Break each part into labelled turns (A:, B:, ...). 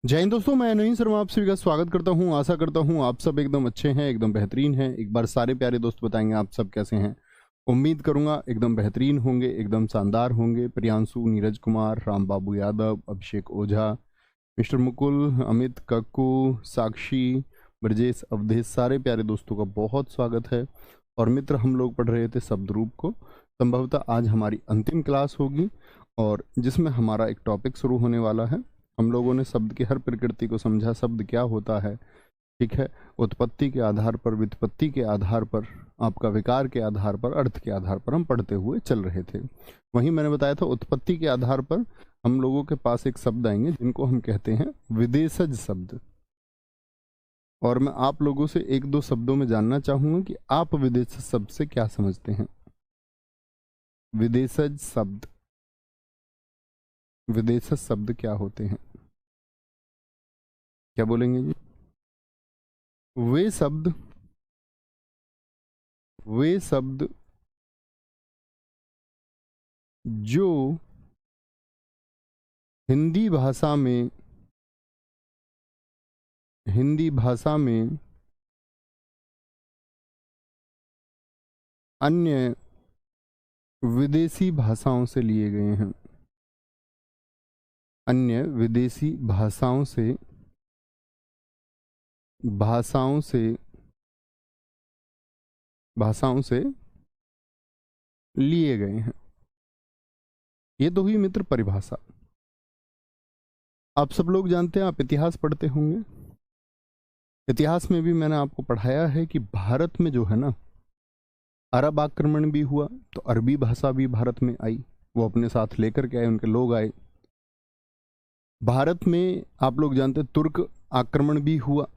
A: जय हिंद दोस्तों, मैं नवीन शर्मा आप सभी का स्वागत करता हूं। आशा करता हूं आप सब एकदम अच्छे हैं, एकदम बेहतरीन हैं। एक बार सारे प्यारे दोस्त बताएंगे आप सब कैसे हैं। उम्मीद करूंगा एकदम बेहतरीन होंगे, एकदम शानदार होंगे। प्रियांशु, नीरज कुमार, राम बाबू यादव, अभिषेक ओझा, मिस्टर मुकुल, अमित, कक्कू, साक्षी, ब्रजेश, अवधेश, सारे प्यारे दोस्तों का बहुत स्वागत है। और मित्र, हम लोग पढ़ रहे थे शब्द रूप को। संभवतः आज हमारी अंतिम क्लास होगी और जिसमें हमारा एक टॉपिक शुरू होने वाला है। हम लोगों ने शब्द की हर प्रकृति को समझा, शब्द क्या होता है, ठीक है। उत्पत्ति के आधार पर, व्युत्पत्ति के आधार पर, आपका विकार के आधार पर, अर्थ के आधार पर हम पढ़ते हुए चल रहे थे। वहीं मैंने बताया था उत्पत्ति के आधार पर हम लोगों के पास एक शब्द आएंगे जिनको हम कहते हैं विदेशज शब्द। और मैं आप लोगों से एक दो शब्दों में जानना चाहूंगा कि आप विदेशज शब्द से क्या समझते हैं। विदेशज शब्द, विदेशज शब्द क्या होते हैं, क्या बोलेंगे जी? वे शब्द जो हिंदी भाषा में अन्य विदेशी भाषाओं से लिए गए हैं, अन्य विदेशी भाषाओं से लिए गए हैं। ये तो हुई मित्र परिभाषा। आप सब लोग जानते हैं, आप इतिहास पढ़ते होंगे। इतिहास में भी मैंने आपको पढ़ाया है कि भारत में जो है ना, अरब आक्रमण भी हुआ तो अरबी भाषा भी भारत में आई, वो अपने साथ लेकर के आए, उनके लोग आए। भारत में आप लोग जानते तुर्क आक्रमण भी हुआ,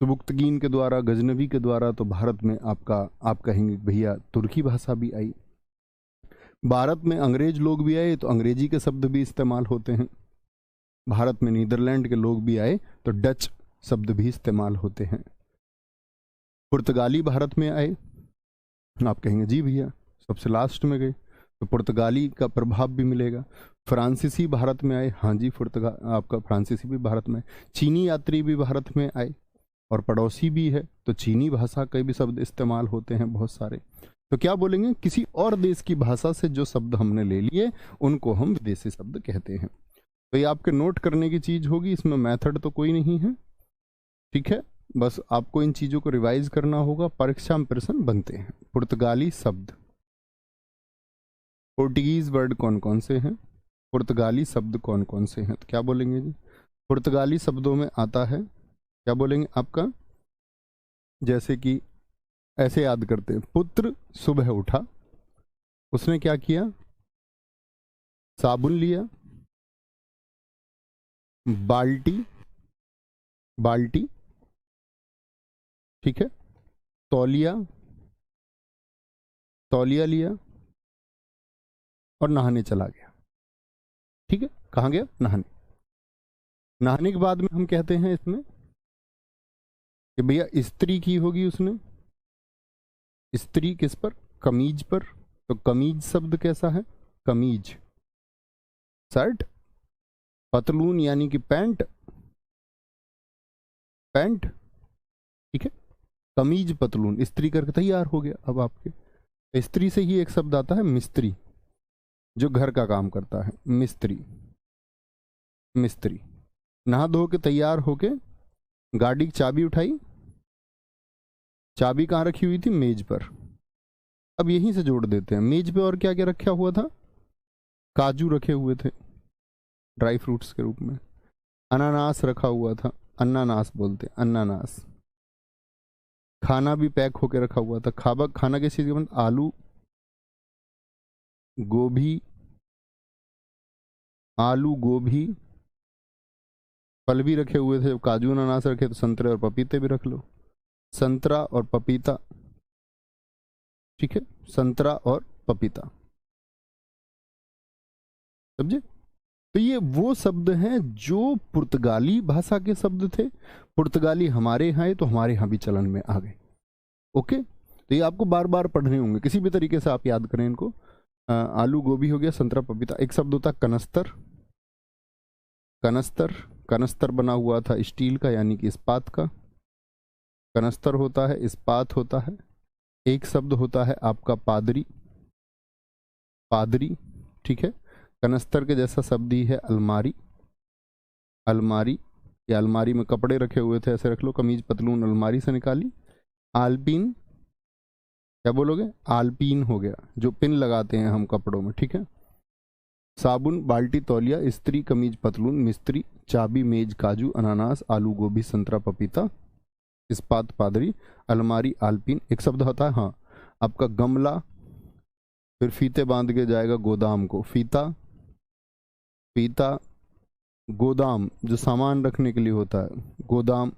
A: सुबुक्तगीन के द्वारा, गजनवी के द्वारा। तो भारत में आप कहेंगे भैया तुर्की भाषा भी आई। भारत में अंग्रेज लोग भी आए तो अंग्रेजी के शब्द भी इस्तेमाल होते हैं। भारत में नीदरलैंड के लोग भी आए तो डच शब्द भी इस्तेमाल होते हैं। पुर्तगाली भारत में आए, आप कहेंगे जी भैया सबसे लास्ट में गए तो पुर्तगाली का प्रभाव भी मिलेगा। फ्रांसीसी भारत में आए, हाँ जी आपका फ्रांसीसी भी भारत में। चीनी यात्री भी भारत में आए और पड़ोसी भी है तो चीनी भाषा के भी शब्द इस्तेमाल होते हैं बहुत सारे। तो क्या बोलेंगे, किसी और देश की भाषा से जो शब्द हमने ले लिए उनको हम विदेशी शब्द कहते हैं। तो ये आपके नोट करने की चीज होगी, इसमें मेथड तो कोई नहीं है, ठीक है। बस आपको इन चीजों को रिवाइज करना होगा, परीक्षा में प्रश्न बनते हैं। पुर्तगाली शब्द, पोर्टुगीज वर्ड कौन कौन से हैं, पुर्तगाली शब्द कौन कौन से हैं, तो क्या बोलेंगे जी? पुर्तगाली शब्दों में आता है, क्या बोलेंगे आपका, जैसे कि ऐसे याद करते हैं। पुत्र सुबह उठा, उसने क्या किया, साबुन लिया, बाल्टी, ठीक है, तौलिया लिया और नहाने चला गया। ठीक है, कहाँ गया? नहाने के बाद में हम कहते हैं इसमें कि भैया स्त्री की होगी उसने। स्त्री किस पर? कमीज पर। तो कमीज शब्द कैसा है? कमीज, शर्ट, पतलून यानी कि पैंट, ठीक है, कमीज पतलून, स्त्री करके तैयार हो गया। अब आपके स्त्री से ही एक शब्द आता है मिस्त्री, जो घर का काम करता है, मिस्त्री। नहा धो के तैयार होके गाड़ी की चाबी उठाई, चाबी कहाँ रखी हुई थी? मेज पर। अब यहीं से जोड़ देते हैं, मेज पे और क्या क्या रखा हुआ था? काजू रखे हुए थे ड्राई फ्रूट्स के रूप में। अनानास रखा हुआ था, अन्नानास बोलते, अन्नानास। खाना भी पैक होके रखा हुआ था। खाना किस चीज का? आलू, गोभी, फल भी रखे हुए थे। काजू अनानास रखे तो संतरे और पपीते भी रख लो। संतरा और पपीता, ठीक है, संतरा और पपीता, समझे? तो ये वो शब्द हैं जो पुर्तगाली भाषा के शब्द थे। पुर्तगाली हमारे यहाँ है तो हमारे यहाँ भी चलन में आ गए। ओके, तो ये आपको बार बार पढ़ने होंगे, किसी भी तरीके से आप याद करें इनको। आलू गोभी हो गया, संतरा पपीता। एक शब्द होता है कनस्तर, कनस्तर बना हुआ था स्टील का यानी कि इस्पात का। कनस्तर होता है, इस्पात होता है। एक शब्द होता है आपका पादरी, पादरी, ठीक है। कनस्तर के जैसा शब्द ही है अलमारी, अलमारी, या अलमारी में कपड़े रखे हुए थे ऐसे रख लो, कमीज पतलून अलमारी से निकाली। आलपीन, क्या बोलोगे, आलपीन हो गया, जो पिन लगाते हैं हम कपड़ों में, ठीक है। साबुन, बाल्टी, तौलिया, स्त्री, कमीज पतलून, मिस्त्री, चाबी, मेज, काजू, अनानास, आलू, गोभी, संतरा, पपीता, इस्पात, पादरी, अलमारी, आलपीन। एक शब्द होता है हाँ आपका गमला, फिर फीते बांध के जाएगा गोदाम को, फीता, फीता, गोदाम जो सामान रखने के लिए होता है, गोदाम।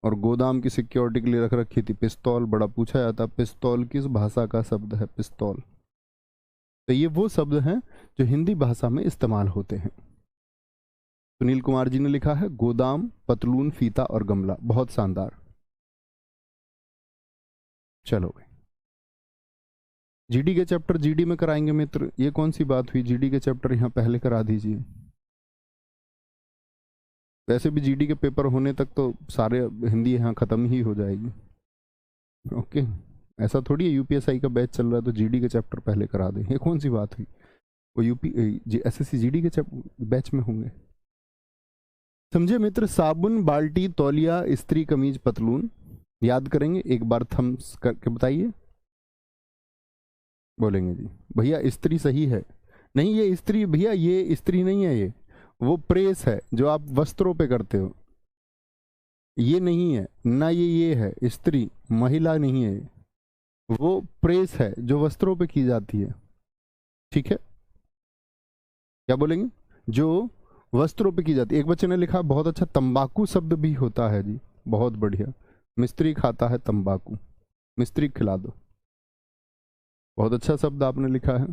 A: और गोदाम की सिक्योरिटी के लिए रख रखी थी पिस्तौल, बड़ा पूछा जाता पिस्तौल किस भाषा का शब्द है, पिस्तौल। तो ये वो शब्द हैं जो हिंदी भाषा में इस्तेमाल होते हैं। सुनील कुमार जी ने लिखा है गोदाम, पतलून, फीता और गमला, बहुत शानदार। चलो भाई, जीडी के चैप्टर जीडी में कराएंगे मित्र, ये कौन सी बात हुई, जीडी के चैप्टर यहाँ पहले करा दीजिए। वैसे भी जीडी के पेपर होने तक तो सारे हिंदी यहाँ खत्म ही हो जाएगी। ओके, ऐसा थोड़ी है यूपीएसआई का बैच चल रहा है तो जीडी के चैप्टर पहले करा दें, ये कौन सी बात हुई। वो एसएससी जीडी के बैच में होंगे। समझे मित्र, साबुन, बाल्टी, तौलिया, स्त्री, कमीज, पतलून याद करेंगे, एक बार थम्स करके बताइए। बोलेंगे जी भैया स्त्री सही है, नहीं ये स्त्री भैया, ये स्त्री नहीं है, ये वो प्रेस है जो आप वस्त्रों पे करते हो, ये नहीं है ना, ये है स्त्री, महिला नहीं है, वो प्रेस है जो वस्त्रों पे की जाती है, ठीक है। क्या बोलेंगे, जो वस्त्रों पे की जाती है। एक बच्चे ने लिखा बहुत अच्छा, तंबाकू शब्द भी होता है जी, बहुत बढ़िया। मिस्त्री खाता है तंबाकू, मिस्त्री खिला दो, बहुत अच्छा शब्द आपने लिखा है।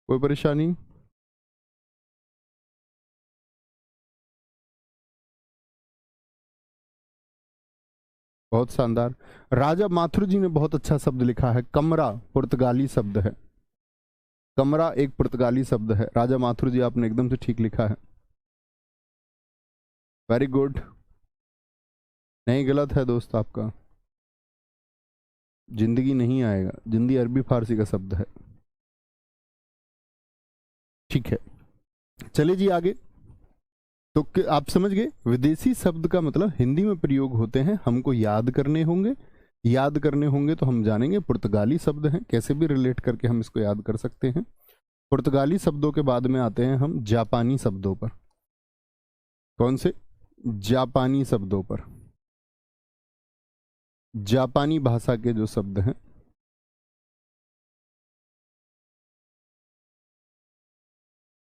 A: कोई परेशानी, बहुत शानदार। राजा माथुर जी ने बहुत अच्छा शब्द लिखा है, कमरा पुर्तगाली शब्द है, कमरा एक पुर्तगाली शब्द है। राजा माथुर जी आपने एकदम से ठीक लिखा है, वेरी गुड। नहीं गलत है दोस्त आपका, जिंदगी नहीं आएगा, जिंदगी अरबी फारसी का शब्द है, ठीक है। चलिए जी आगे। तो आप समझ गए, विदेशी शब्द का मतलब हिंदी में प्रयोग होते हैं, हमको याद करने होंगे, याद करने होंगे तो हम जानेंगे पुर्तगाली शब्द हैं, कैसे भी रिलेट करके हम इसको याद कर सकते हैं। पुर्तगाली शब्दों के बाद में आते हैं हम जापानी शब्दों पर। कौन से, जापानी शब्दों पर, जापानी भाषा के जो शब्द हैं।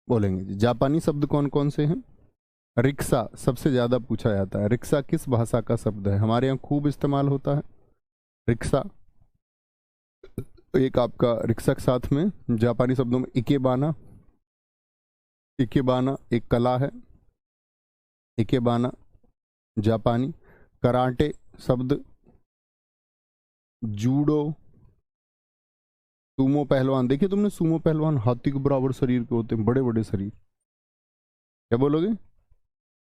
A: बोलेंगे जी जापानी शब्द कौन कौन से हैं। रिक्शा सबसे ज्यादा पूछा जाता है, रिक्शा किस भाषा का शब्द है, हमारे यहाँ खूब इस्तेमाल होता है रिक्शा। एक आपका रिक्शा के साथ में जापानी शब्दों में इकेबाना, इकेबाना एक कला है, इकेबाना जापानी। कराटे शब्द, जूडो, सूमो पहलवान, देखिए तुमने सूमो पहलवान हाथी के बराबर शरीर के होते हैं, बड़े बड़े शरीर। क्या बोलोगे,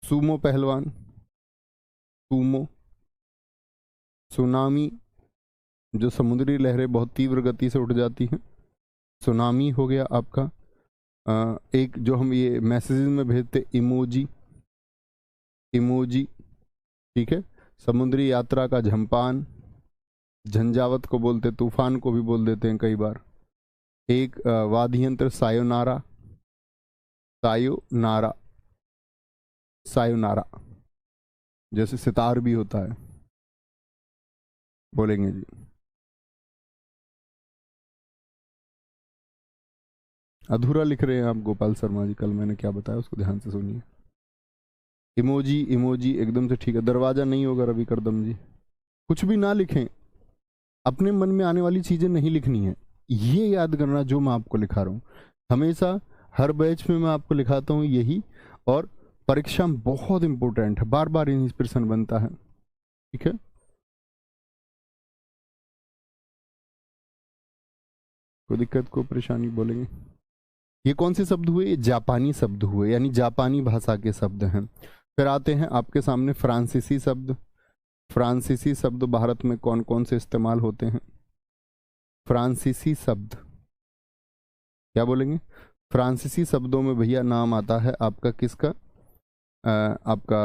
A: सूमो पहलवान, सूमो। सुनामी, जो समुद्री लहरें बहुत तीव्र गति से उठ जाती हैं, सुनामी हो गया आपका। एक जो हम ये मैसेजेस में भेजते इमोजी, इमोजी, ठीक है। समुद्री यात्रा का झंपान, झंझावत को बोलते, तूफान को भी बोल देते हैं कई बार। एक वाद्य यंत्र सायोनारा, सायोनारा, सायोनारा जैसे सितार भी होता है। बोलेंगे जी अधूरा लिख रहे हैं आप गोपाल शर्मा जी, कल मैंने क्या बताया उसको ध्यान से सुनिए। इमोजी, इमोजी एकदम से ठीक है। दरवाजा नहीं होगा रवि करदम जी, कुछ भी ना लिखें, अपने मन में आने वाली चीजें नहीं लिखनी है, ये याद करना जो मैं आपको लिखा रहा हूँ। हमेशा हर बैच में मैं आपको लिखाता हूँ यही, और परीक्षा में बहुत इंपॉर्टेंट है, बार बार इन प्रश्न बनता है, ठीक है। कोई दिक्कत, कोई परेशानी, बोलेंगे ये कौन से शब्द हुए? ये जापानी शब्द हुए, यानी जापानी भाषा के शब्द हैं। फिर आते हैं आपके सामने फ्रांसीसी शब्द। फ्रांसीसी शब्द भारत में कौन कौन से इस्तेमाल होते हैं? फ्रांसीसी शब्द क्या बोलेंगे? फ्रांसीसी शब्दों में भैया नाम आता है आपका किसका? आपका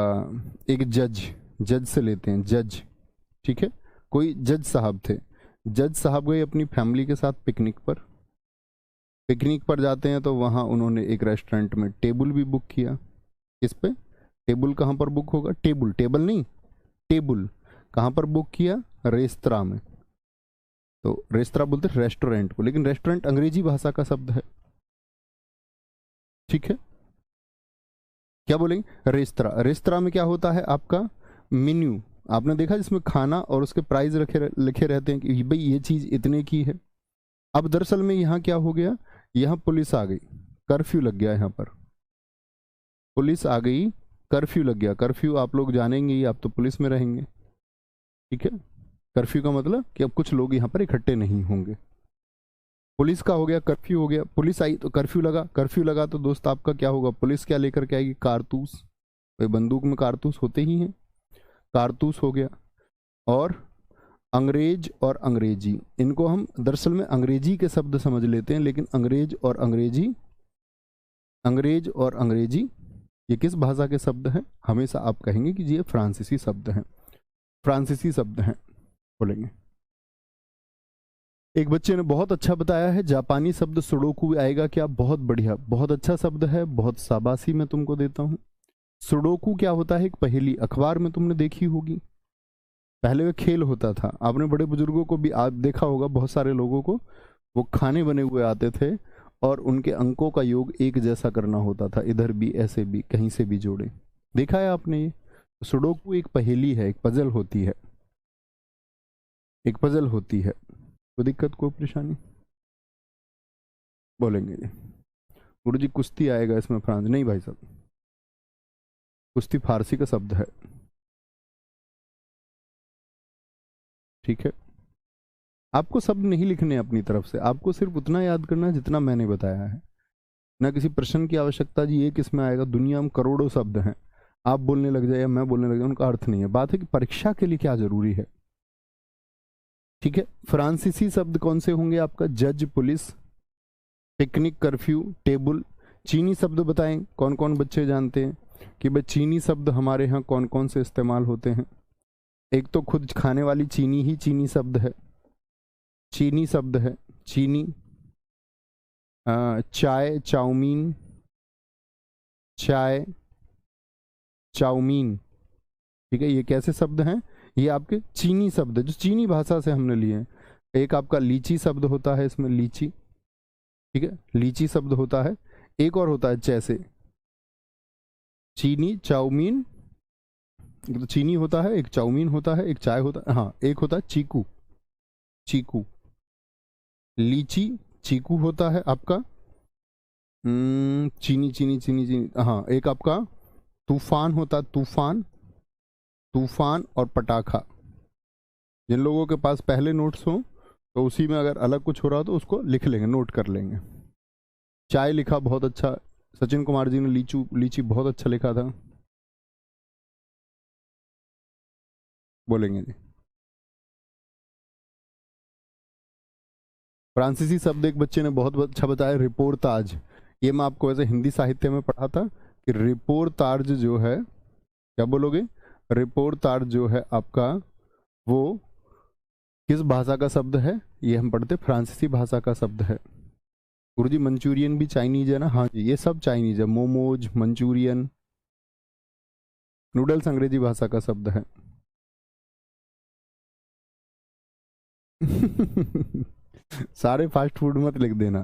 A: एक जज से लेते हैं, जज। ठीक है, कोई जज साहब थे। जज साहब गए अपनी फैमिली के साथ पिकनिक पर। पिकनिक पर जाते हैं तो वहाँ उन्होंने एक रेस्टोरेंट में टेबल भी बुक किया। किस पे? टेबल कहाँ पर बुक होगा? टेबल नहीं, टेबल कहाँ पर बुक किया? रेस्तरा में। तो रेस्तरा बोलते हैं रेस्टोरेंट को, लेकिन रेस्टोरेंट अंग्रेजी भाषा का शब्द है। ठीक है, क्या बोलेंगे? रेस्तरा। रेस्तरा में क्या होता है आपका? मेन्यू। आपने देखा जिसमें खाना और उसके प्राइस लिखे रहते हैं कि भाई ये चीज इतने की है। अब दरअसल में यहाँ क्या हो गया? यहाँ पुलिस आ गई, कर्फ्यू लग गया। यहाँ पर पुलिस आ गई, कर्फ्यू लग गया। कर्फ्यू आप लोग जानेंगे ही, आप तो पुलिस में रहेंगे। ठीक है, कर्फ्यू का मतलब कि अब कुछ लोग यहाँ पर इकट्ठे नहीं होंगे। पुलिस का हो गया, कर्फ्यू हो गया। पुलिस आई तो कर्फ्यू लगा। कर्फ्यू लगा तो दोस्त आपका क्या होगा? पुलिस क्या लेकर के आएगी? कारतूस। भाई बंदूक में कारतूस होते ही हैं, कारतूस हो गया। और अंग्रेज और अंग्रेजी, इनको हम दरअसल में अंग्रेजी के शब्द समझ लेते हैं, लेकिन अंग्रेज और अंग्रेजी ये किस भाषा के शब्द हैं? हमेशा आप कहेंगे कि ये फ्रांसीसी शब्द हैं। फ्रांसीसी शब्द हैं बोलेंगे। एक बच्चे ने बहुत अच्छा बताया है, जापानी शब्द सुडोकू आएगा क्या? बहुत बढ़िया, बहुत अच्छा शब्द है, बहुत शाबाशी मैं तुमको देता हूँ। सुडोकू क्या होता है? एक पहेली, अखबार में तुमने देखी होगी। पहले वह खेल होता था, आपने बड़े बुजुर्गों को भी आप देखा होगा, बहुत सारे लोगों को वो खाने बने हुए आते थे और उनके अंकों का योग एक जैसा करना होता था, इधर भी ऐसे भी कहीं से भी जोड़े। देखा है आपने ये? सुडोकू एक पहेली है, एक पजल होती है, एक पजल होती है। कोई दिक्कत, कोई परेशानी? बोलेंगे जी गुरु जी कुश्ती आएगा इसमें? फ्रांस नहीं भाई साहब, कुश्ती फारसी का शब्द है। ठीक है, आपको शब्द नहीं लिखने अपनी तरफ से, आपको सिर्फ उतना याद करना है जितना मैंने बताया है। ना किसी प्रश्न की आवश्यकता जी ये किस में आएगा। दुनिया में करोड़ों शब्द हैं, आप बोलने लग जाए या मैं बोलने लग जाए उनका अर्थ नहीं है। बात है कि परीक्षा के लिए क्या जरूरी है। ठीक है, फ्रांसीसी शब्द कौन से होंगे आपका? जज, पुलिस, पिकनिक, कर्फ्यू, टेबल। चीनी शब्द बताएं, कौन कौन बच्चे जानते हैं कि भाई चीनी शब्द हमारे यहाँ कौन कौन से इस्तेमाल होते हैं? एक तो खुद खाने वाली चीनी ही चीनी शब्द है, चीनी शब्द है, चीनी। चाय, चाउमीन, चाय, चाउमीन। ठीक है, ये कैसे शब्द हैं? ये आपके चीनी शब्द है, जो चीनी भाषा से हमने लिए हैं। एक आपका लीची शब्द होता है, इसमें लीची। ठीक है, लीची शब्द होता है। एक और होता है जैसे चीनी, चाउमीन। एक तो चीनी होता है, एक चाउमीन होता है, एक चाय होता है। हाँ, एक होता है चीकू, चीकू। लीची, चीकू होता है आपका। चीनी चीनी चीनी चीनी। हाँ, एक आपका तूफान होता है, तूफान, तूफान और पटाखा। जिन लोगों के पास पहले नोट्स हो तो उसी में अगर अलग कुछ हो रहा हो तो उसको लिख लेंगे, नोट कर लेंगे। चाय लिखा, बहुत अच्छा। सचिन कुमार जी ने लीची बहुत अच्छा लिखा था। बोलेंगे जी। फ्रांसीसी शब्द एक बच्चे ने बहुत अच्छा बताया, रिपोर्ताज। ये मैं आपको वैसे हिंदी साहित्य में पढ़ा था कि रिपोर्ताज जो है, क्या बोलोगे? रिपोर्ताज जो है आपका, वो किस भाषा का शब्द है? ये हम पढ़ते फ्रांसीसी भाषा का शब्द है। गुरुजी मंचूरियन भी चाइनीज है ना? हाँ जी, ये सब चाइनीज है। मोमोज, मंचूरियन, नूडल्स अंग्रेजी भाषा का शब्द है। सारे फास्ट फूड मत लिख देना।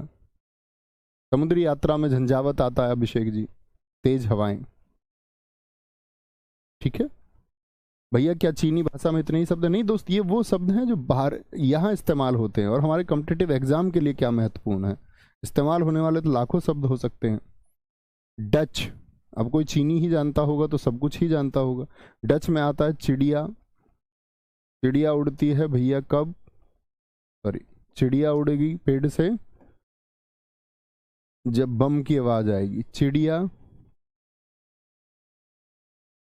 A: समुद्री यात्रा में झंझावत आता है अभिषेक जी, तेज हवाएं। ठीक है भैया, क्या चीनी भाषा में इतने ही शब्द नहीं दोस्त? ये वो शब्द हैं जो बाहर यहाँ इस्तेमाल होते हैं, और हमारे कॉम्पिटिटिव एग्जाम के लिए क्या महत्वपूर्ण है। इस्तेमाल होने वाले तो लाखों शब्द हो सकते हैं। डच, अब कोई चीनी ही जानता होगा तो सब कुछ ही जानता होगा। डच में आता है चिड़िया। चिड़िया उड़ती है भैया कब? सॉरी, चिड़िया उड़ेगी पेड़ से जब बम की आवाज आएगी, चिड़िया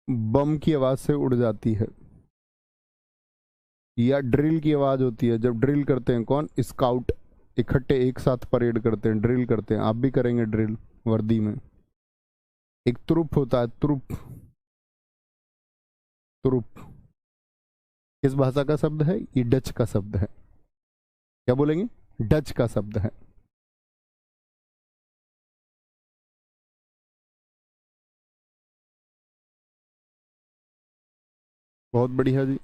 A: बम की आवाज से उड़ जाती है। या ड्रिल की आवाज होती है, जब ड्रिल करते हैं कौन, स्काउट, इकट्ठे एक साथ परेड करते हैं, ड्रिल करते हैं। आप भी करेंगे ड्रिल वर्दी में। एक तुरुप होता है, तुरुप। तुरुप किस भाषा का शब्द है? ये डच का शब्द है। क्या बोलेंगे? डच का शब्द है। बहुत बढ़िया जी।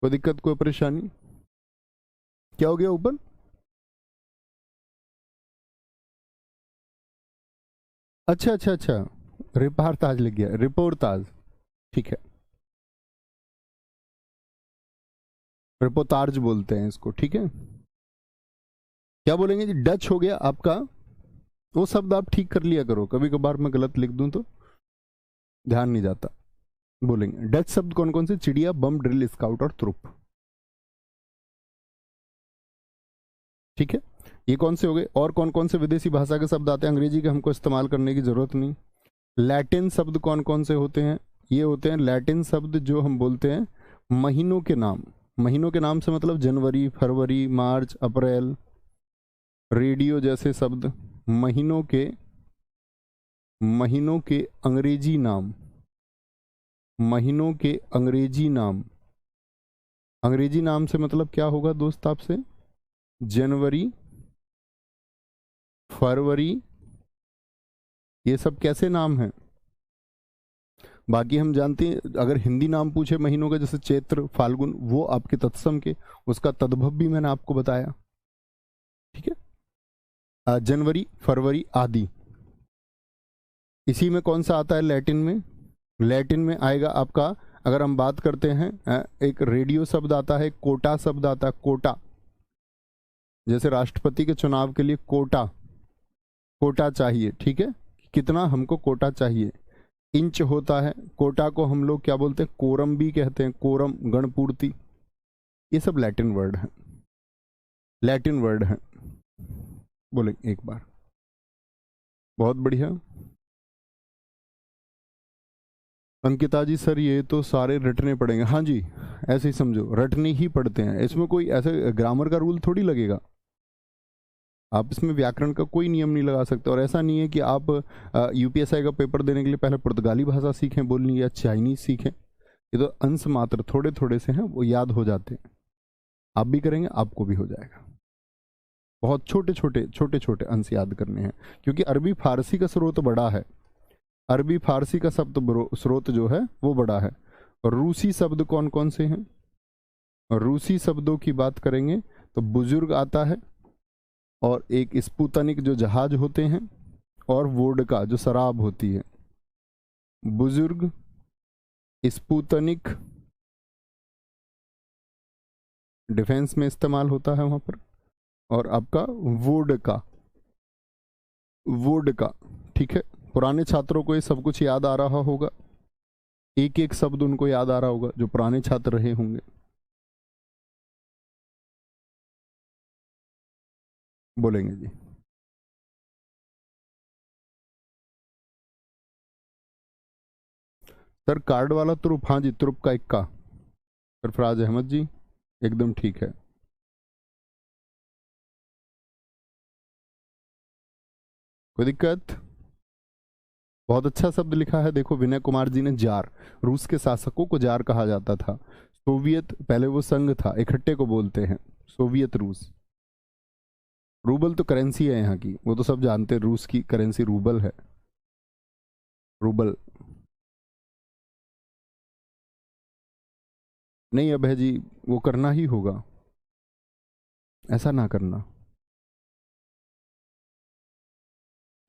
A: कोई दिक्कत, कोई परेशानी? क्या हो गया ऊपर? अच्छा अच्छा अच्छा, रिपोर्ताज लिख गया, रिपोर्ताज। ठीक है, रिपोर्ताज बोलते हैं इसको, ठीक है। क्या बोलेंगे जी? डच हो गया आपका। वो शब्द आप ठीक कर लिया करो, कभी कभार मैं गलत लिख दूं तो ध्यान नहीं जाता। बोलेंगे डच शब्द कौन कौन से? चिड़िया, बम, ड्रिल, स्काउट और तुरुप। ठीक है, ये कौन से हो गए? और कौन कौन से विदेशी भाषा के शब्द आते हैं? अंग्रेजी के हमको इस्तेमाल करने की जरूरत नहीं। लैटिन शब्द कौन कौन से होते हैं? ये होते हैं लैटिन शब्द जो हम बोलते हैं महीनों के नाम। महीनों के नाम से मतलब जनवरी, फरवरी, मार्च, अप्रैल, रेडियो जैसे शब्द। महीनों के, महीनों के अंग्रेजी नाम। महीनों के अंग्रेजी नाम। अंग्रेजी नाम से मतलब क्या होगा दोस्त आपसे? जनवरी, फरवरी, ये सब कैसे नाम हैं? बाकी हम जानते हैं, अगर हिंदी नाम पूछे महीनों का, जैसे चैत्र, फाल्गुन, वो आपके तत्सम के, उसका तद्भव भी मैंने आपको बताया। ठीक है, जनवरी, फरवरी आदि। इसी में कौन सा आता है लैटिन में? लैटिन में आएगा आपका, अगर हम बात करते हैं, एक रेडियो शब्द आता है, कोटा शब्द आता है, कोटा। जैसे राष्ट्रपति के चुनाव के लिए कोटा, कोटा चाहिए, ठीक है, कितना हमको कोटा चाहिए। इंच होता है, कोटा को हम लोग क्या बोलते हैं? कोरम भी कहते हैं, कोरम, गणपूर्ति। ये सब लैटिन वर्ड है, लैटिन वर्ड है। बोले एक बार। बहुत बढ़िया। अंकिता जी, सर ये तो सारे रटने पड़ेंगे। हाँ जी, ऐसे ही समझो, रटने ही पड़ते हैं। इसमें कोई ऐसे ग्रामर का रूल थोड़ी लगेगा। आप इसमें व्याकरण का कोई नियम नहीं लगा सकते। और ऐसा नहीं है कि आप यूपीएसआई का पेपर देने के लिए पहले पुर्तगाली भाषा सीखें बोलनी या चाइनीज सीखें। ये तो अंश मात्र थोड़े थोड़े से हैं, वो याद हो जाते हैं। आप भी करेंगे, आपको भी हो जाएगा। बहुत छोटे छोटे छोटे छोटे अंश याद करने हैं, क्योंकि अरबी फारसी का स्रोत बड़ा है। अरबी फारसी का शब्द स्रोत जो है वो बड़ा है। और रूसी शब्द कौन कौन से हैं? और रूसी शब्दों की बात करेंगे तो बुजुर्ग आता है, और एक स्पुतनिक जो जहाज होते हैं, और वोडका जो शराब होती है। बुजुर्ग, स्पुतनिक, डिफेंस में इस्तेमाल होता है वहां पर, और आपका वोडका, वोडका। ठीक है, पुराने छात्रों को ये सब कुछ याद आ रहा होगा, एक एक शब्द उनको याद आ रहा होगा जो पुराने छात्र रहे होंगे। बोलेंगे जी। सर कार्ड वाला तुरुप, हाँ जी, तुरुप का इक्का। सरफराज अहमद जी, एकदम ठीक है। कोई दिक्कत? बहुत अच्छा शब्द लिखा है, देखो विनय कुमार जी ने, जार। रूस के शासकों को जार कहा जाता था। सोवियत, पहले वो संघ था, इकट्ठे को बोलते हैं सोवियत रूस। रूबल तो करेंसी है यहाँ की, वो तो सब जानते हैं, रूस की करेंसी रूबल है, रूबल। नहीं अभय जी, वो करना ही होगा, ऐसा ना करना।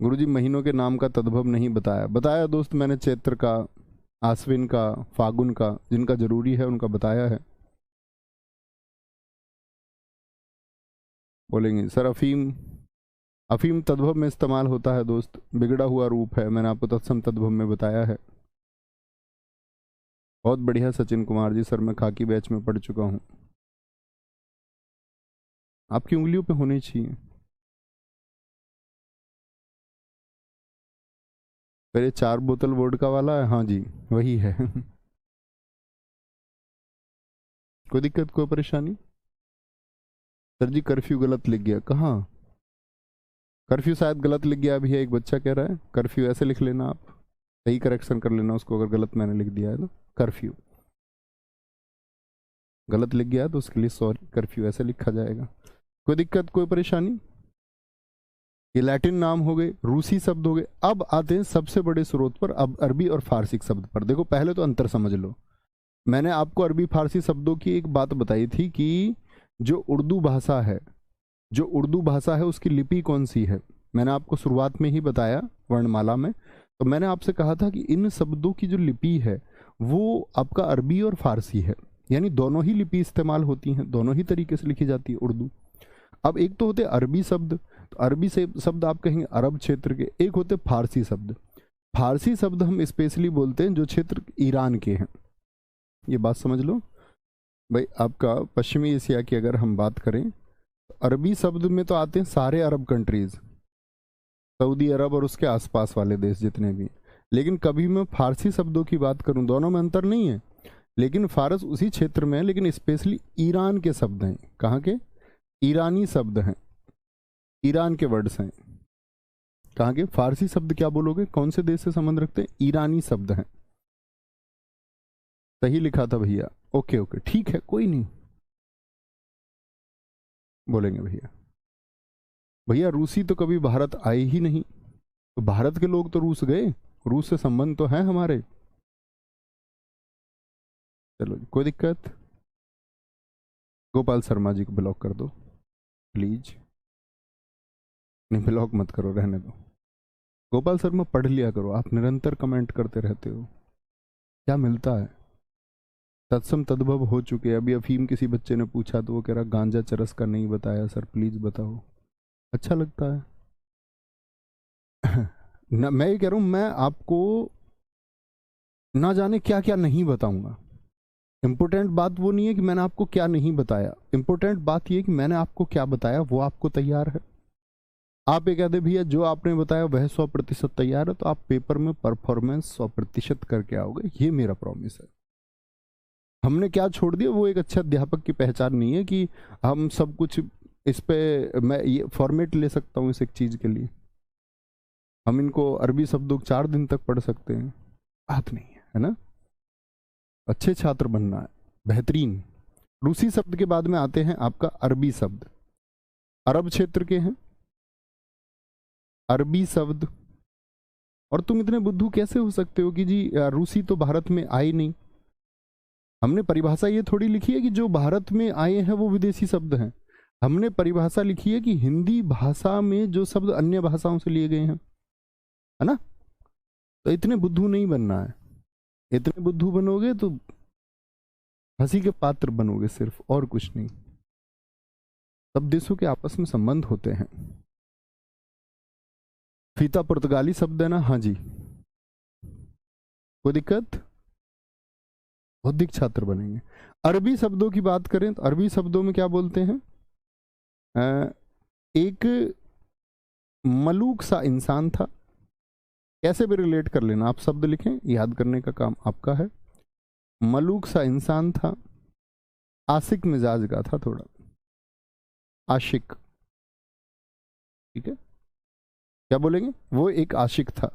A: गुरुजी महीनों के नाम का तद्भव नहीं बताया। बताया दोस्त मैंने, चैत्र का, आश्विन का, फागुन का, जिनका जरूरी है उनका बताया है। बोलेंगे सर अफीम, अफीम तद्भव में इस्तेमाल होता है दोस्त, बिगड़ा हुआ रूप है, मैंने आपको तत्सम तद्भव में बताया है। बहुत बढ़िया सचिन कुमार जी, सर मैं खाकी बैच में पढ़ चुका हूँ। आपकी उंगलियों पे होनी चाहिए। मेरे 4 बोतल वोडका वाला है, हाँ जी वही है। कोई दिक्कत, कोई परेशानी? सर जी कर्फ्यू गलत लिख गया, कहाँ? कर्फ्यू शायद गलत लिख गया अभी, एक बच्चा कह रहा है कर्फ्यू ऐसे लिख लेना, आप सही करेक्शन कर लेना उसको, अगर गलत मैंने लिख दिया है तो। कर्फ्यू गलत लिख गया तो उसके लिए सॉरी, कर्फ्यू ऐसे लिखा जाएगा। कोई दिक्कत, कोई परेशानी? ये लैटिन नाम हो गए, रूसी शब्द हो गए। अब आते हैं सबसे बड़े स्रोत पर, अब अरबी और फारसी शब्द पर। देखो पहले तो अंतर समझ लो। मैंने आपको अरबी फारसी शब्दों की एक बात बताई थी कि जो उर्दू भाषा है, जो उर्दू भाषा है उसकी लिपि कौन सी है, मैंने आपको शुरुआत में ही बताया वर्णमाला में। तो मैंने आपसे कहा था कि इन शब्दों की जो लिपि है वो आपका अरबी और फारसी है, यानी दोनों ही लिपि इस्तेमाल होती हैं, दोनों ही तरीके से लिखी जाती है उर्दू। अब एक तो होते अरबी शब्द, तो अरबी से शब्द आप कहेंगे अरब क्षेत्र के, एक होते फारसी शब्द। फारसी शब्द हम स्पेशली बोलते हैं जो क्षेत्र ईरान के हैं। ये बात समझ लो भाई। आपका पश्चिमी एशिया की अगर हम बात करें तो अरबी शब्द में तो आते हैं सारे अरब कंट्रीज, सऊदी अरब और उसके आसपास वाले देश जितने भी। लेकिन कभी मैं फारसी शब्दों की बात करूं, दोनों में अंतर नहीं है, लेकिन फारस उसी क्षेत्र में है, लेकिन स्पेशली ईरान के शब्द हैं। कहाँ के? ईरानी शब्द हैं, ईरान के वर्ड्स हैं। कहाँ के? फारसी शब्द क्या बोलोगे, कौन से देश से संबंध रखते हैं? ईरानी शब्द हैं। सही लिखा था भैया, ओके ओके ठीक है, कोई नहीं, बोलेंगे भैया। भैया रूसी तो कभी भारत आए ही नहीं, तो भारत के लोग तो रूस गए, रूस से संबंध तो है हमारे। चलो कोई दिक्कत। गोपाल शर्मा जी को ब्लॉक कर दो प्लीज। नहीं ब्लॉक मत करो, रहने दो। गोपाल शर्मा पढ़ लिया करो, आप निरंतर कमेंट करते रहते हो, क्या मिलता है? तत्सम तद्भव हो चुके। अभी अफीम किसी बच्चे ने पूछा तो वो कह रहा गांजा चरस का नहीं बताया सर, प्लीज बताओ। अच्छा लगता है। ना मैं ये कह रहा हूं, मैं आपको ना जाने क्या क्या नहीं बताऊंगा। इंपॉर्टेंट बात वो नहीं है कि मैंने आपको क्या नहीं बताया, इंपॉर्टेंट बात ये है कि मैंने आपको क्या बताया वो आपको तैयार है। आप ये कहते भैया जो आपने बताया वह 100% तैयार है, तो आप पेपर में परफॉर्मेंस 100% करके आओगे, ये मेरा प्रॉमिस है। हमने क्या छोड़ दिया, वो एक अच्छे अध्यापक की पहचान नहीं है कि हम सब कुछ इस पे, मैं ये फॉर्मेट ले सकता हूँ इस एक चीज के लिए, हम इनको अरबी शब्दों 4 दिन तक पढ़ सकते हैं, बात नहीं है ना। अच्छे छात्र बनना है, बेहतरीन। रूसी शब्द के बाद में आते हैं आपका अरबी शब्द, अरब क्षेत्र के हैं अरबी शब्द। और तुम इतने बुद्धू कैसे हो सकते हो कि जी रूसी तो भारत में आए नहीं। हमने परिभाषा ये थोड़ी लिखी है कि जो भारत में आए हैं वो विदेशी शब्द हैं, हमने परिभाषा लिखी है कि हिंदी भाषा में जो शब्द अन्य भाषाओं से लिए गए हैं, है ना। तो इतने बुद्धू नहीं बनना है, इतने बुद्धू बनोगे तो हंसी के पात्र बनोगे सिर्फ, और कुछ नहीं। सब देशों के आपस में संबंध होते हैं। फीता पुर्तगाली शब्द है ना, हाँ जी, कोई दिक्कत? बौद्धिक छात्र बनेंगे। अरबी शब्दों की बात करें तो अरबी शब्दों में क्या बोलते हैं? एक मलूक सा इंसान था, कैसे भी रिलेट कर लेना, आप शब्द लिखें, याद करने का काम आपका है। मलूक सा इंसान था, आशिक मिजाज का था थोड़ा, आशिक, ठीक है। क्या बोलेंगे? वो एक आशिक था,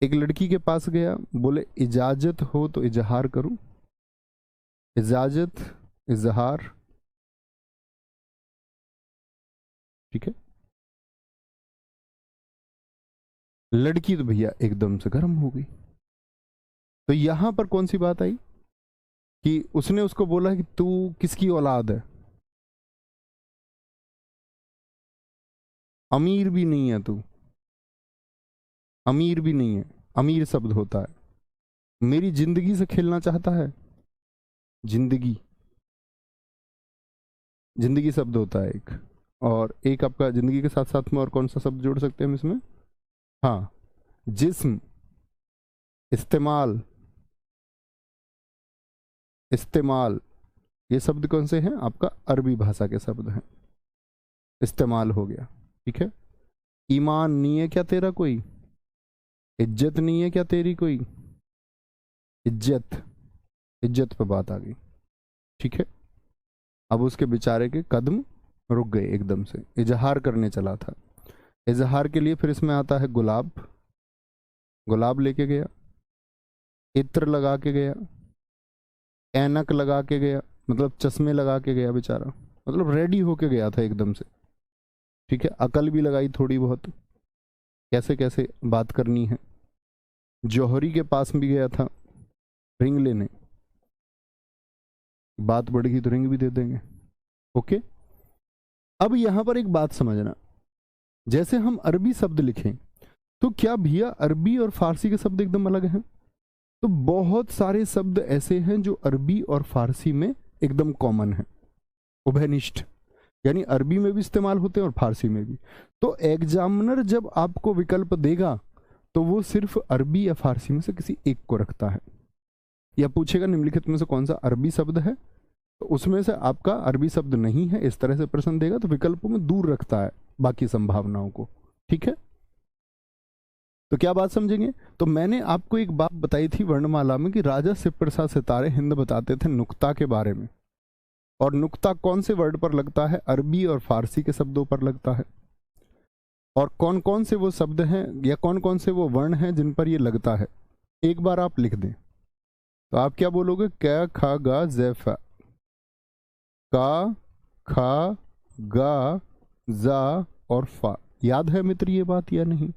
A: एक लड़की के पास गया, बोले इजाजत हो तो इजहार करूं, इजाजत, इजहार, ठीक है। लड़की तो भैया एकदम से गर्म हो गई। तो यहां पर कौन सी बात आई कि उसने उसको बोला कि तू किसकी औलाद है, अमीर भी नहीं है तू, अमीर भी नहीं है, अमीर शब्द होता है, मेरी जिंदगी से खेलना चाहता है, जिंदगी, जिंदगी शब्द होता है एक, और एक आपका जिंदगी के साथ साथ में और कौन सा शब्द जोड़ सकते हैं हम इसमें? हाँ, जिस्म, इस्तेमाल, इस्तेमाल, ये शब्द कौन से हैं? आपका अरबी भाषा के शब्द हैं। इस्तेमाल हो गया, ठीक है। ईमान नहीं है क्या तेरा कोई? इज्जत नहीं है क्या तेरी कोई? इज्जत, इज्जत पे बात आ गई, ठीक है। अब उसके बेचारे के कदम रुक गए एकदम से, इजहार करने चला था। इजहार के लिए फिर इसमें आता है गुलाब, गुलाब लेके गया, इत्र लगा के गया, ऐनक लगा के गया, मतलब चश्मे लगा के गया बेचारा, मतलब रेडी होके गया था एकदम से, ठीक है। अकल भी लगाई थोड़ी बहुत, कैसे कैसे बात करनी है। जौहरी के पास भी गया था रिंग लेने, बात बढ़ेगी तो रिंग भी दे देंगे, ओके। अब यहां पर एक बात समझना, जैसे हम अरबी शब्द लिखें तो क्या भैया अरबी और फारसी के शब्द एकदम अलग हैं? तो बहुत सारे शब्द ऐसे हैं जो अरबी और फारसी में एकदम कॉमन है, उभयनिष्ठ, यानी अरबी में भी इस्तेमाल होते हैं और फारसी में भी। तो एग्जामिनर जब आपको विकल्प देगा तो वो सिर्फ अरबी या फारसी में से किसी एक को रखता है, या पूछेगा निम्नलिखित में से कौन सा अरबी शब्द है, तो उसमें से आपका अरबी शब्द नहीं है, इस तरह से प्रश्न देगा, तो विकल्पों में दूर रखता है बाकी संभावनाओं को, ठीक है। तो क्या बात समझेंगे? तो मैंने आपको एक बात बताई थी वर्णमाला में कि राजा शिवप्रसाद सितारे हिंद बताते थे नुक्ता के बारे में, और नुक्ता कौन से वर्ड पर लगता है? अरबी और फारसी के शब्दों पर लगता है। और कौन कौन से वो शब्द हैं या कौन कौन से वो वर्ण हैं जिन पर ये लगता है, एक बार आप लिख दें तो आप क्या बोलोगे? क ख ग ज़, का, खा, गा, जा और फा। याद है मित्र ये बात या नहीं?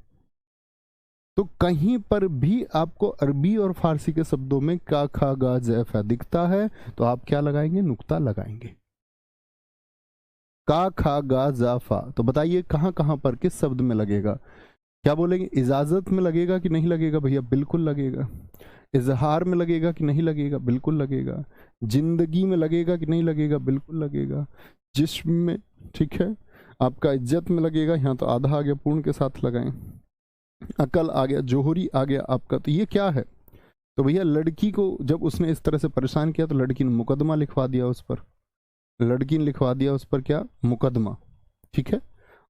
A: तो कहीं पर भी आपको अरबी और फारसी के शब्दों में का, खा, गा, ज़, फा दिखता है तो आप क्या लगाएंगे? नुक्ता लगाएंगे। का, खा, गा, जा, फा, तो बताइए कहां कहां पर किस शब्द में लगेगा? क्या बोलेंगे? इजाजत में लगेगा कि नहीं लगेगा भैया? बिल्कुल लगेगा। इजहार में लगेगा कि नहीं लगेगा? बिल्कुल लगेगा। जिंदगी में लगेगा कि नहीं लगेगा? बिल्कुल लगेगा। जिस्म में, ठीक है। आपका इज्जत में लगेगा, यहाँ तो आधा आ गया, पूर्ण के साथ लगाएं। अकल आ गया, जोहरी आ गया आपका। तो ये क्या है? तो भैया लड़की को जब उसने इस तरह से परेशान किया तो लड़की ने मुकदमा लिखवा दिया उस पर, लड़की ने लिखवा दिया उस पर क्या? मुकदमा, ठीक है।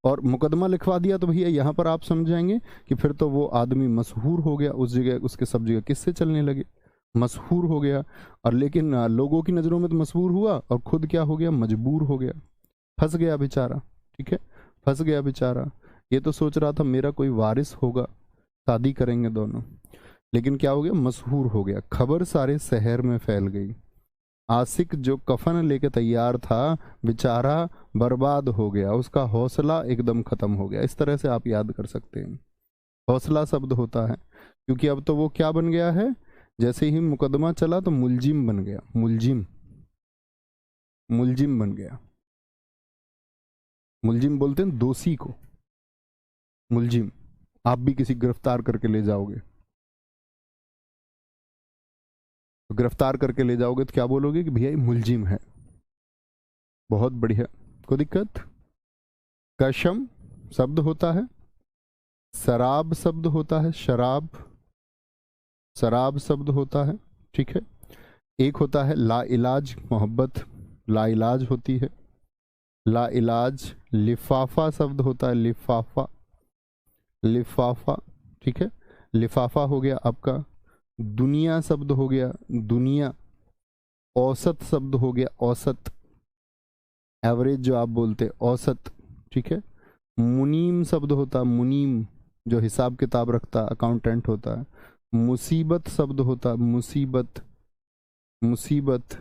A: और मुकदमा लिखवा दिया तो भैया यहाँ पर आप समझाएंगे कि फिर तो वो आदमी मशहूर हो गया, उस जगह उसके सब जगह किससे चलने लगे, मशहूर हो गया। और लेकिन लोगों की नज़रों में तो मशहूर हुआ और खुद क्या हो गया? मजबूर हो गया, फंस गया बेचारा, ठीक है। फंस गया बेचारा। ये तो सोच रहा था मेरा कोई वारिस होगा, शादी करेंगे दोनों, लेकिन क्या हो गया? मशहूर हो गया। खबर सारे शहर में फैल गई। आशिक जो कफन लेके तैयार था बेचारा बर्बाद हो गया, उसका हौसला एकदम खत्म हो गया। इस तरह से आप याद कर सकते हैं। हौसला शब्द होता है, क्योंकि अब तो वो क्या बन गया है? जैसे ही मुकदमा चला तो मुलजिम बन गया, मुलजिम, मुलजिम बन गया। मुलजिम बोलते हैं दोषी को, मुलजिम। आप भी किसी गिरफ्तार करके ले जाओगे तो गिरफ्तार करके ले जाओगे तो क्या बोलोगे कि भैया ये मुलजिम है। बहुत बढ़िया, कोई दिक्कत? कशम शब्द होता है, शराब शब्द होता है, शराब, शराब शब्द होता है, ठीक है। एक होता है ला इलाज, मोहब्बत ला इलाज होती है, ला इलाज। लिफाफा शब्द होता है, लिफाफा, लिफाफा, ठीक है। लिफाफा हो गया आपका। दुनिया शब्द हो गया, दुनिया। औसत शब्द हो गया, औसत, एवरेज जो आप बोलते औसत, ठीक है। मुनीम शब्द होता, मुनीम जो हिसाब किताब रखता, अकाउंटेंट होता है। मुसीबत शब्द होता, मुसीबत, मुसीबत।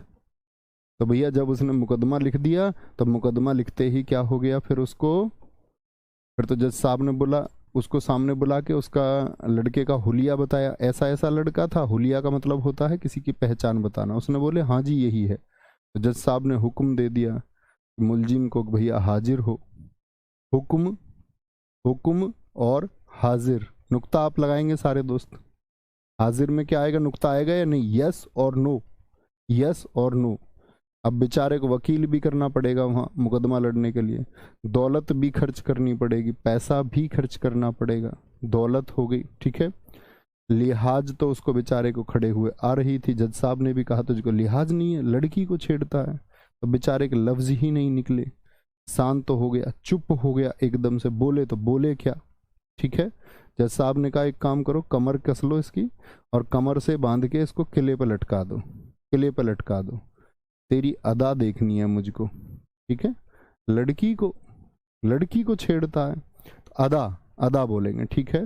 A: तो भैया जब उसने मुकदमा लिख दिया तो मुकदमा लिखते ही क्या हो गया? फिर उसको, फिर तो जज साहब ने बोला, उसको सामने बुला के उसका लड़के का हुलिया बताया, ऐसा ऐसा लड़का था। हुलिया का मतलब होता है किसी की पहचान बताना। उसने बोले हाँ जी यही है। तो जज साहब ने हुक्म दे दिया मुलजिम को, भैया हाजिर हो। हुक्म, हुक्म और हाजिर, नुक्ता आप लगाएंगे सारे दोस्त। हाजिर में क्या आएगा? नुक्ता आएगा या नहीं? यस और नो, यस और नो। अब बेचारे को वकील भी करना पड़ेगा वहाँ मुकदमा लड़ने के लिए, दौलत भी खर्च करनी पड़ेगी, पैसा भी खर्च करना पड़ेगा, दौलत हो गई, ठीक है। लिहाज तो उसको बेचारे को खड़े हुए आ रही थी, जज साहब ने भी कहा तुझको लिहाज नहीं है, लड़की को छेड़ता है, तो बेचारे के लफ्ज ही नहीं निकले, शांत तो हो गया, चुप हो गया एकदम से, बोले तो बोले क्या, ठीक है। जज साहब ने कहा एक काम करो, कमर कस लो इसकी और कमर से बांध के इसको किले पर लटका दो, किले पर लटका दो, तेरी अदा देखनी है मुझको, ठीक है। लड़की को छेड़ता है तो अदा, अदा बोलेंगे, ठीक है।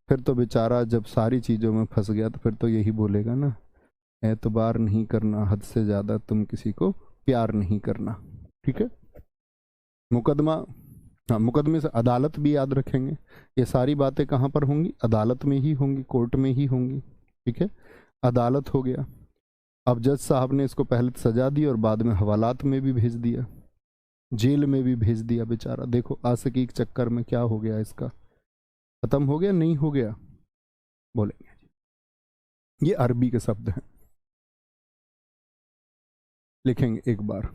A: फिर तो बेचारा जब सारी चीज़ों में फंस गया तो फिर तो यही बोलेगा ना, एतबार नहीं करना हद से ज़्यादा, तुम किसी को प्यार नहीं करना, ठीक है। मुकदमा, हाँ मुकदमे से अदालत भी याद रखेंगे, ये सारी बातें कहाँ पर होंगी, अदालत में ही होंगी, कोर्ट में ही होंगी, ठीक है। अदालत हो गया। अब जज साहब ने इसको पहले सजा दी और बाद में हवालात में भी भेज दिया, जेल में भी भेज दिया बेचारा। देखो आशिकी के चक्कर में क्या हो गया इसका, खत्म हो गया नहीं हो गया, बोलेंगे। ये अरबी के शब्द हैं, लिखेंगे एक बार।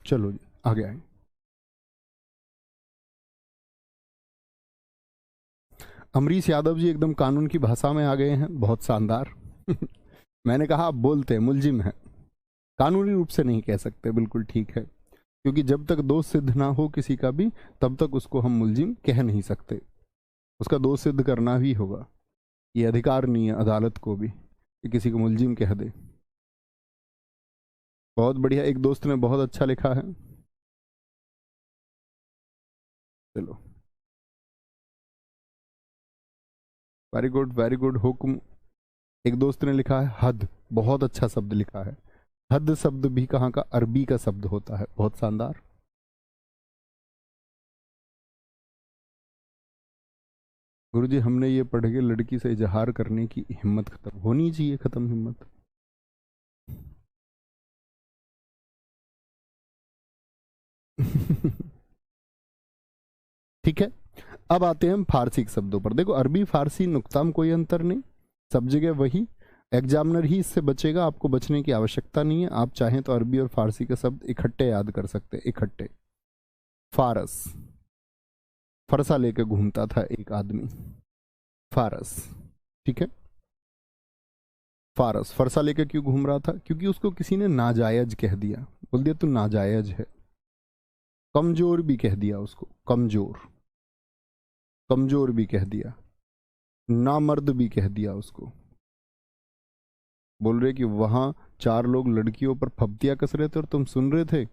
A: चलो जी आगे आए। अमरीश यादव जी एकदम कानून की भाषा में आ गए हैं, बहुत शानदार। मैंने कहा आप बोलते हैं मुलजिम है, कानूनी रूप से नहीं कह सकते, बिल्कुल ठीक है, क्योंकि जब तक दोष सिद्ध ना हो किसी का भी तब तक उसको हम मुलजिम कह नहीं सकते, उसका दोष सिद्ध करना ही होगा। ये अधिकार नहीं है अदालत को भी कि किसी को मुलजिम कह दे। बहुत बढ़िया, एक दोस्त ने बहुत अच्छा लिखा है, चलो वेरी गुड वेरी गुड। हुक्म, एक दोस्त ने लिखा है हद, बहुत अच्छा शब्द लिखा है, हद शब्द भी कहाँ का, अरबी का शब्द होता है, बहुत शानदार। गुरुजी हमने ये पढ़ के लड़की से इजहार करने की हिम्मत खत्म होनी चाहिए, खत्म हिम्मत। ठीक है, अब आते हैं हम फारसी के शब्दों पर। देखो अरबी फारसी नुक्ता में कोई अंतर नहीं, सब जगह वही, एग्जामिनर ही इससे बचेगा, आपको बचने की आवश्यकता नहीं है। आप चाहें तो अरबी और फारसी के शब्द इकट्ठे याद कर सकते हैं, इकट्ठे। फारस, फरसा लेकर घूमता था एक आदमी, फारस, ठीक है। फारस फरसा लेकर क्यों घूम रहा था, क्योंकि उसको किसी ने नाजायज कह दिया, बोल दिया तू नाजायज है। कमजोर भी कह दिया उसको, कमजोर, कमजोर भी कह दिया, नामर्द भी कह दिया उसको। बोल रहे कि वहां चार लोग लड़कियों पर फब्तियां कस रहे थे और तुम सुन रहे थे,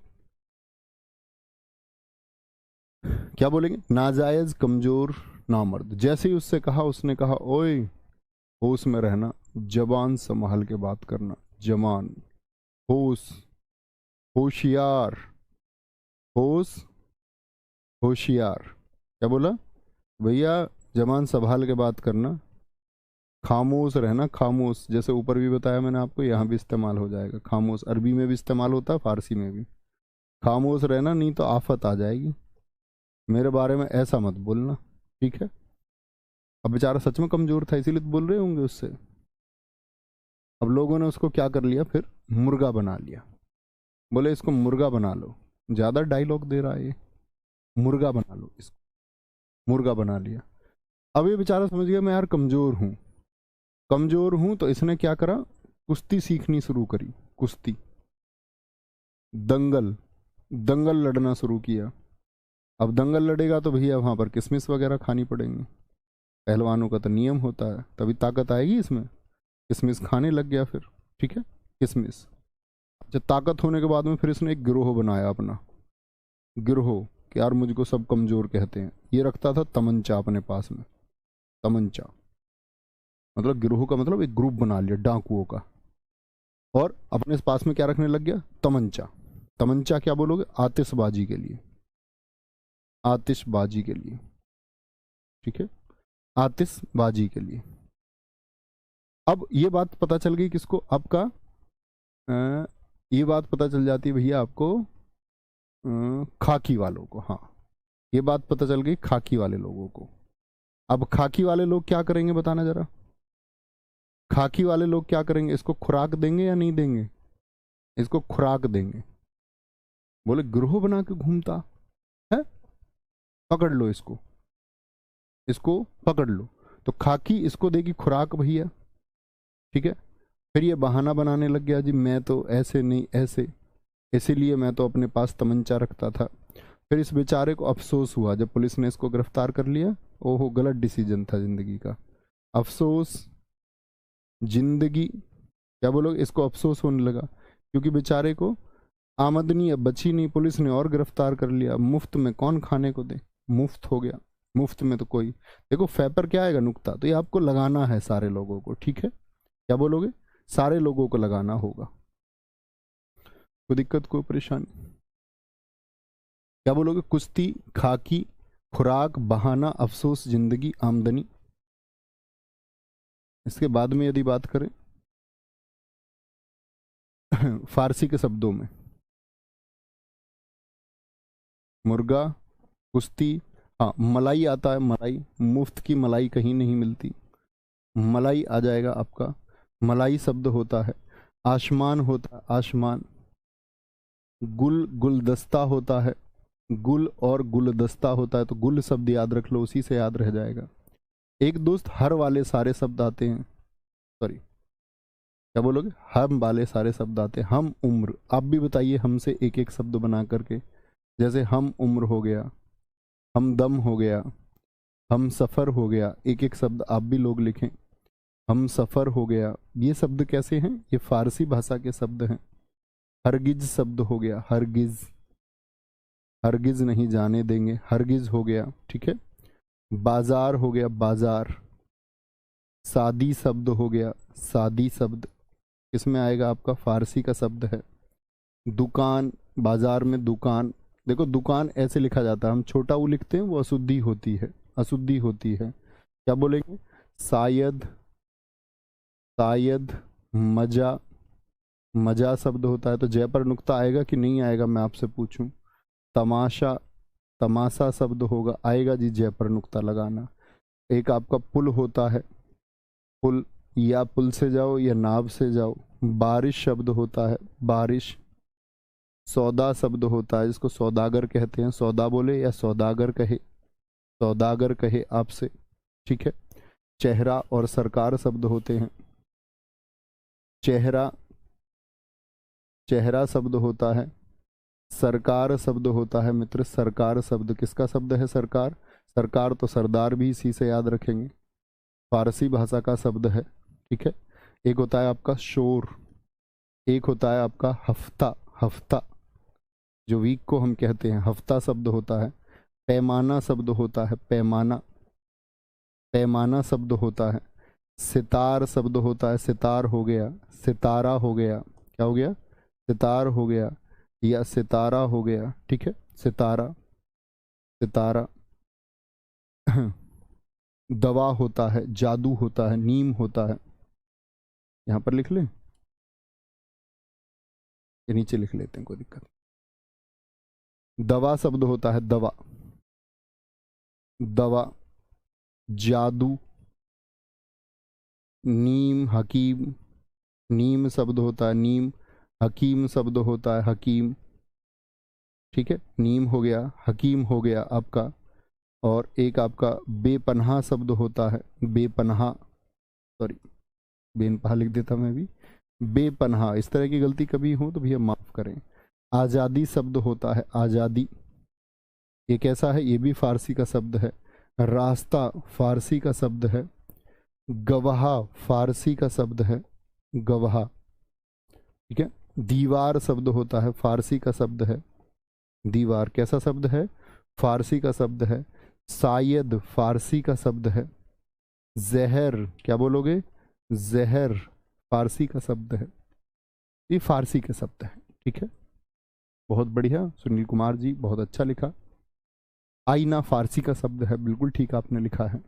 A: क्या बोलेंगे, नाजायज, कमजोर, नामर्द। जैसे ही उससे कहा, उसने कहा ओए होश में रहना, जबान संभाल के बात करना, जमान, होश, होशियार, होश, होशियार। क्या बोला भैया, जबान संभाल के बात करना, खामोश रहना, खामोश, जैसे ऊपर भी बताया मैंने आपको, यहाँ भी इस्तेमाल हो जाएगा खामोश, अरबी में भी इस्तेमाल होता है, फारसी में भी। खामोश रहना, नहीं तो आफत आ जाएगी, मेरे बारे में ऐसा मत बोलना, ठीक है। अब बेचारा सच में कमजोर था, इसीलिए तो बोल रहे होंगे उससे। अब लोगों ने उसको क्या कर लिया, फिर मुर्गा बना लिया, बोले इसको मुर्गा बना लो, ज्यादा डायलॉग दे रहा है ये, मुर्गा बना लो इसको, मुर्गा बना लिया। अब ये बेचारा समझ गया मैं यार कमजोर हूं, कमजोर हूं, तो इसने क्या करा, कुश्ती सीखनी शुरू करी, कुश्ती, दंगल, दंगल लड़ना शुरू किया। अब दंगल लड़ेगा तो भैया वहां पर किशमिश वगैरह खानी पड़ेंगी, पहलवानों का तो नियम होता है, तभी ताकत आएगी इसमें। किशमिश खाने लग गया फिर, ठीक है, किशमिश। जब ताकत होने के बाद में फिर इसने एक गिरोह बनाया अपना, गिरोह, कि यार मुझको सब कमजोर कहते हैं। ये रखता था तमंचा अपने पास में, तमंचा, मतलब गिरोह का मतलब एक ग्रुप बना लिया डाकुओं का, और अपने पास में क्या रखने लग गया, तमंचा। तमंचा क्या बोलोगे, आतिशबाजी के लिए, आतिशबाजी के लिए, ठीक है, आतिशबाजी के लिए। अब ये बात पता चल गई किसको, आपका ये बात पता चल जाती है भैया आपको, खाकी वालों को, हाँ ये बात पता चल गई खाकी वाले लोगों को। अब खाकी वाले लोग क्या करेंगे बताना जरा, खाकी वाले लोग क्या करेंगे, इसको खुराक देंगे या नहीं देंगे, इसको खुराक देंगे। बोले गिरोह बना के घूमता है, पकड़ लो इसको, इसको पकड़ लो। तो खाकी इसको देगी खुराक भैया, ठीक है। फिर ये बहाना बनाने लग गया, जी मैं तो ऐसे नहीं ऐसे, इसीलिए मैं तो अपने पास तमंचा रखता था। फिर इस बेचारे को अफसोस हुआ जब पुलिस ने इसको गिरफ्तार कर लिया, ओहो गलत डिसीजन था जिंदगी का, अफसोस जिंदगी, क्या बोलोगे, इसको अफसोस होने लगा क्योंकि बेचारे को आमदनी अब बची नहीं, पुलिस ने और गिरफ्तार कर लिया। मुफ्त में कौन खाने को दे, मुफ्त हो गया, मुफ्त में तो कोई, देखो फै पर क्या आएगा नुक्ता, तो ये आपको लगाना है सारे लोगों को, ठीक है, क्या बोलोगे, सारे लोगों को लगाना होगा, कोई दिक्कत कोई परेशानी, क्या बोलोगे, कुश्ती, खाकी, खुराक, बहाना, अफसोस, जिंदगी, आमदनी। इसके बाद में यदि बात करें फारसी के शब्दों में, मुर्गा, कुश्ती, हाँ मलाई आता है, मलाई, मुफ्त की मलाई कहीं नहीं मिलती, मलाई आ जाएगा आपका, मलाई शब्द होता है। आसमान होता है, आसमान, गुल गुलदस्ता होता है, गुल और गुलदस्ता होता है, तो गुल शब्द याद रख लो, उसी से याद रह जाएगा। एक दोस्त हर वाले सारे शब्द आते हैं, सॉरी क्या बोलोगे, हम वाले सारे शब्द आते हैं। हम उम्र, आप भी बताइए हमसे एक एक शब्द बना करके, जैसे हम उम्र हो गया, हम दम हो गया, हम सफ़र हो गया, एक एक शब्द आप भी लोग लिखें, हम सफ़र हो गया। ये शब्द कैसे हैं, ये फारसी भाषा के शब्द हैं। हरगिज शब्द हो गया, हरगिज, हरगिज नहीं जाने देंगे, हरगिज हो गया, ठीक है। बाजार हो गया, बाजार। शादी शब्द हो गया, शादी शब्द किसमें आएगा आपका, फारसी का शब्द है। दुकान, बाजार में दुकान, देखो दुकान ऐसे लिखा जाता है, हम छोटा वो लिखते हैं, वो अशुद्धि होती है, अशुद्धि होती है, क्या बोलेंगे, शायद, शायद, मजा, मजा शब्द होता है, तो जय पर नुक्ता आएगा कि नहीं आएगा मैं आपसे पूछूं। तमाशा, तमाशा शब्द होगा, आएगा जी जय पर नुक्ता लगाना। एक आपका पुल होता है, पुल, या पुल से जाओ या नाव से जाओ। बारिश शब्द होता है, बारिश। सौदा शब्द होता है, जिसको सौदागर कहते हैं, सौदा बोले या सौदागर कहे, सौदागर कहे आपसे, ठीक है। चेहरा और सरकार शब्द होते हैं, चेहरा, चेहरा शब्द होता है, सरकार शब्द होता है मित्र, सरकार शब्द किसका शब्द है, सरकार, सरकार तो सरदार भी इसी से याद रखेंगे, फारसी भाषा का शब्द है, ठीक है। एक होता है आपका शोर, एक होता है आपका हफ्ता, हफ्ता जो वीक को हम कहते हैं, हफ्ता शब्द होता है। पैमाना शब्द होता है, पैमाना, पैमाना शब्द होता है। सितार शब्द होता है, सितार हो गया, सितारा हो गया, क्या हो गया, सितार हो गया या सितारा हो गया, ठीक है, सितारा, सितारा। दवा होता है, जादू होता है, नीम होता है, यहां पर लिख लें, ये नीचे लिख लेते हैं, कोई दिक्कत नहीं। दवा शब्द होता है, दवा, दवा, जादू, नीम, हकीम, नीम शब्द होता है, नीम, हकीम शब्द होता है, हकीम, ठीक है, नीम हो गया, हकीम हो गया आपका। और एक आपका बेपनाह शब्द होता है, बेपनाह, सॉरी बेनपहा लिख देता मैं भी, बेपनाह, इस तरह की गलती कभी हो तो भैया माफ करें। आज़ादी शब्द होता है, आज़ादी, ये कैसा है, ये भी फारसी का शब्द है। रास्ता फारसी का शब्द है। गवाह फारसी का शब्द है, गवाह, ठीक है। दीवार शब्द होता है, फारसी का शब्द है, दीवार कैसा शब्द है, फारसी का शब्द है। शायद फारसी का शब्द है। जहर, क्या बोलोगे, जहर फारसी का शब्द है, ये फारसी के शब्द है, ठीक है। बहुत बढ़िया सुनील कुमार जी, बहुत अच्छा लिखा। आईना फारसी का शब्द है, बिल्कुल ठीक आपने लिखा है,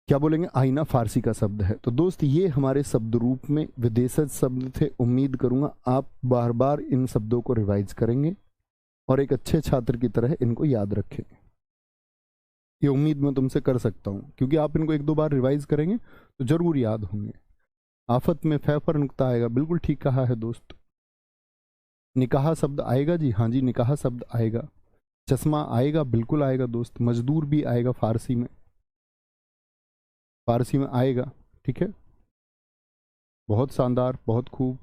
A: क्या बोलेंगे, आईना फारसी का शब्द है। तो दोस्त ये हमारे शब्द रूप में विदेशज शब्द थे, उम्मीद करूंगा आप बार बार इन शब्दों को रिवाइज करेंगे और एक अच्छे छात्र की तरह इनको याद रखेंगे। ये उम्मीद मैं तुमसे कर सकता हूँ, क्योंकि आप इनको एक दो बार रिवाइज करेंगे तो जरूर याद होंगे। आफत में फै पर नुक्ता आएगा, बिल्कुल ठीक कहा है दोस्त। निकाह शब्द आएगा जी, हाँ जी निकाह शब्द आएगा। चश्मा आएगा, बिल्कुल आएगा दोस्त। मजदूर भी आएगा फारसी में, फारसी में आएगा। ठीक है, बहुत शानदार, बहुत खूब।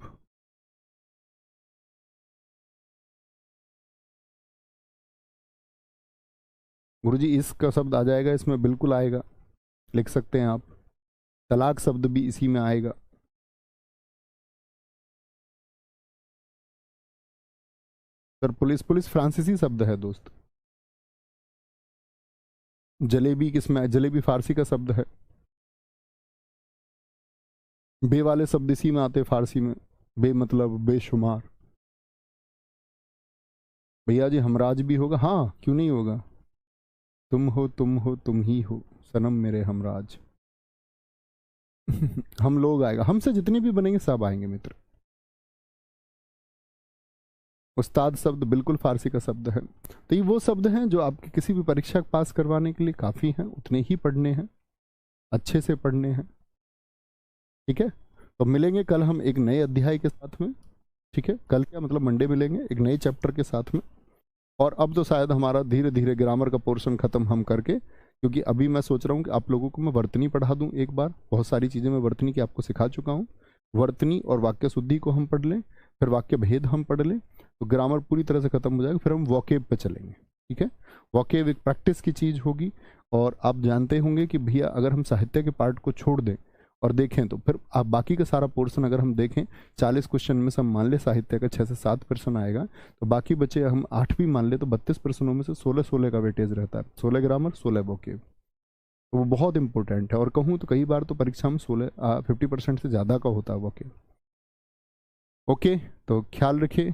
A: गुरुजी इसका शब्द आ जाएगा, इसमें बिल्कुल आएगा, लिख सकते हैं आप। तलाक शब्द भी इसी में आएगा। सर पुलिस, पुलिस फ्रांसीसी शब्द है दोस्त। जलेबी किसमें है? जलेबी फारसी का शब्द है। बे वाले शब्द इसी में आते फारसी में, बे मतलब बेशुमार। भैया जी हमराज भी होगा, हाँ क्यों नहीं होगा। तुम हो तुम हो तुम ही हो सनम मेरे हमराज। हम लोग आएगा, हमसे जितने भी बनेंगे सब आएंगे मित्र। उस्ताद शब्द बिल्कुल फारसी का शब्द है। तो ये वो शब्द हैं जो आपकी किसी भी परीक्षा पास करवाने के लिए काफ़ी हैं, उतने ही पढ़ने हैं, अच्छे से पढ़ने हैं। ठीक है, तो मिलेंगे कल हम एक नए अध्याय के साथ में। ठीक है, कल क्या मतलब मंडे मिलेंगे एक नए चैप्टर के साथ में। और अब तो शायद हमारा धीरे धीरे ग्रामर का पोर्शन ख़त्म हम करके, क्योंकि अभी मैं सोच रहा हूँ कि आप लोगों को मैं वर्तनी पढ़ा दूँ एक बार। बहुत सारी चीज़ें मैं वर्तनी की आपको सिखा चुका हूँ। वर्तनी और वाक्य शुद्धि को हम पढ़ लें, फिर वाक्य भेद हम पढ़ लें, तो ग्रामर पूरी तरह से ख़त्म हो जाएगा। फिर हम वॉकेब पे चलेंगे। ठीक है, वॉकेब एक प्रैक्टिस की चीज़ होगी। और आप जानते होंगे कि भैया अगर हम साहित्य के पार्ट को छोड़ दें और देखें तो फिर आप बाकी का सारा पोर्शन अगर हम देखें, 40 क्वेश्चन में से हम मान ले साहित्य का 6 से 7 क्वेश्चन आएगा, तो बाकी बचे हम 8 भी मान ले तो 32 प्रश्नों में से 16-16 का वेटेज रहता है। 16 ग्रामर, 16 वोकेब, तो वो बहुत इंपॉर्टेंट है। और कहूँ तो कई बार तो परीक्षा में 50% से ज़्यादा का होता है वोकेब। ओके, तो ख्याल रखिए,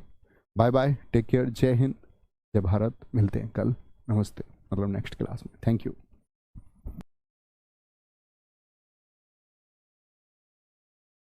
A: बाय बाय, टेक केयर, जय हिंद, जय भारत। मिलते हैं कल, नमस्ते, मतलब नेक्स्ट क्लास में। Thank you.